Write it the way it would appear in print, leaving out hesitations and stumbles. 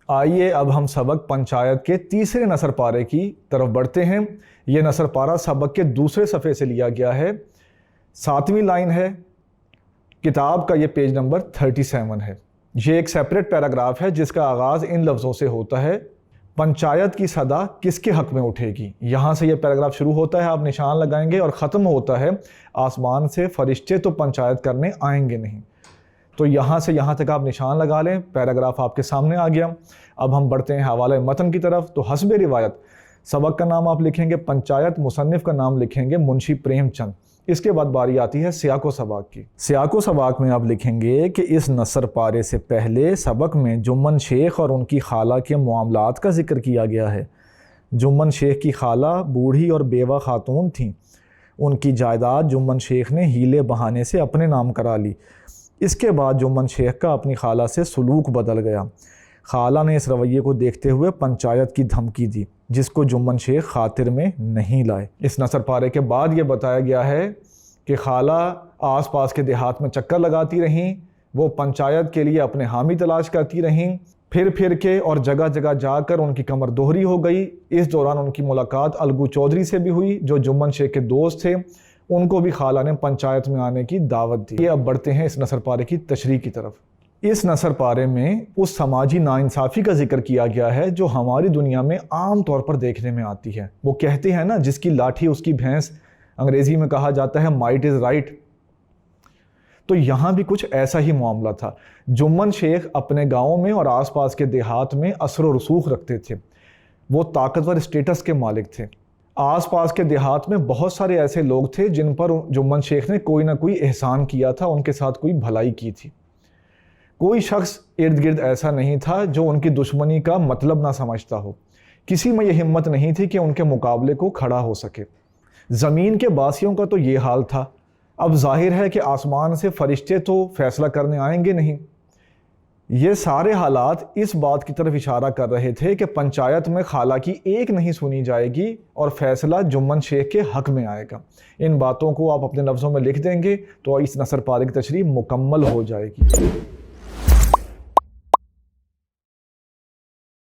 آئیے اب ہم سبق پنچایت کے تیسرے نثر پارے کی طرف بڑھتے ہیں۔ یہ نثر پارہ سبق کے دوسرے صفحے سے لیا گیا ہے، 7ویں لائن ہے، کتاب کا یہ پیج نمبر 37 ہے۔ یہ ایک سیپریٹ پیراگراف ہے جس کا آغاز ان لفظوں سے ہوتا ہے، پنچایت کی صدا کس کے حق میں اٹھے گی۔ یہاں سے یہ پیراگراف شروع ہوتا ہے، آپ نشان لگائیں گے، اور ختم ہوتا ہے، آسمان سے فرشتے تو پنچایت کرنے آئیں گے نہیں۔ تو یہاں سے یہاں تک آپ نشان لگا لیں، پیراگراف آپ کے سامنے آ گیا۔ اب ہم بڑھتے ہیں حوالہ متن کی طرف۔ تو حسب روایت سبق کا نام آپ لکھیں گے پنچایت، مصنف کا نام لکھیں گے منشی پریم چند۔ اس کے بعد باری آتی ہے سیاق و سباق کی۔ سیاق و سباق میں آپ لکھیں گے کہ اس نثر پارے سے پہلے سبق میں جمن شیخ اور ان کی خالہ کے معاملات کا ذکر کیا گیا ہے۔ جمن شیخ کی خالہ بوڑھی اور بیوہ خاتون تھیں۔ ان کی جائیداد جمن شیخ نے ہیلے بہانے سے اپنے نام کرا لی۔ اس کے بعد جمن شیخ کا اپنی خالہ سے سلوک بدل گیا۔ خالہ نے اس رویے کو دیکھتے ہوئے پنچایت کی دھمکی دی، جس کو جمن شیخ خاطر میں نہیں لائے۔ اس نثر پارے کے بعد یہ بتایا گیا ہے کہ خالہ آس پاس کے دیہات میں چکر لگاتی رہیں، وہ پنچایت کے لیے اپنے حامی تلاش کرتی رہیں، پھر کے اور جگہ جگہ جا کر ان کی کمر دوہری ہو گئی۔ اس دوران ان کی ملاقات الگو چودھری سے بھی ہوئی جو جمن شیخ کے دوست تھے، ان کو بھی خالہ نے پنچایت میں آنے کی دعوت دی۔ یہ اب بڑھتے ہیں اس نثر پارے کی تشریح کی طرف۔ اس نثر پارے میں اس سماجی ناانصافی کا ذکر کیا گیا ہے جو ہماری دنیا میں عام طور پر دیکھنے میں آتی ہے۔ وہ کہتے ہیں نا، جس کی لاٹھی اس کی بھینس، انگریزی میں کہا جاتا ہے مائٹ از رائٹ۔ تو یہاں بھی کچھ ایسا ہی معاملہ تھا۔ جمن شیخ اپنے گاؤں میں اور آس پاس کے دیہات میں اثر و رسوخ رکھتے تھے، وہ طاقتور اسٹیٹس کے مالک تھے۔ آس پاس کے دیہات میں بہت سارے ایسے لوگ تھے جن پر جمن شیخ نے کوئی نہ کوئی احسان کیا تھا، ان کے ساتھ کوئی بھلائی کی تھی۔ کوئی شخص ارد گرد ایسا نہیں تھا جو ان کی دشمنی کا مطلب نہ سمجھتا ہو۔ کسی میں یہ ہمت نہیں تھی کہ ان کے مقابلے کو کھڑا ہو سکے۔ زمین کے باسیوں کا تو یہ حال تھا۔ اب ظاہر ہے کہ آسمان سے فرشتے تو فیصلہ کرنے آئیں گے نہیں۔ یہ سارے حالات اس بات کی طرف اشارہ کر رہے تھے کہ پنچایت میں خالہ کی ایک نہیں سنی جائے گی اور فیصلہ جمن شیخ کے حق میں آئے گا۔ ان باتوں کو آپ اپنے لفظوں میں لکھ دیں گے تو اس نثر پارے کی تشریح مکمل ہو جائے گی۔